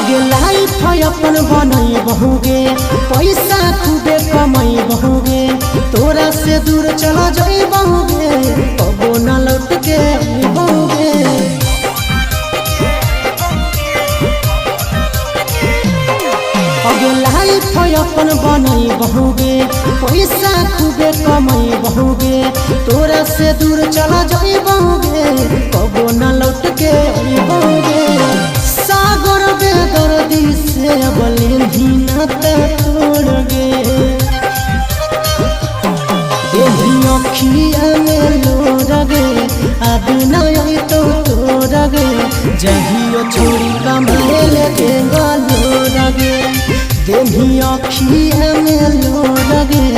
आगे लाइफ अपन बनई बहुगे, पैसा खूबे कमाई बहुगे, तोरा से दूर चला जाई बहुगे, कबो न लौट के बहुगे। आगे लाइफ अपन बनई बहुगे, पैसा खूबे कमाई बहुगे, तोरा से दूर चला जाई बहुगे, कबो न लौट के बहुगे। सागर बेदर्दी से बले धीनता तोड़ गे, यही अखिया में लोर गे, अब नहीं तो तोड़ गे, जहियो छोड़ी कमाए लगे लोर गे, देही अखिया में लोर गे,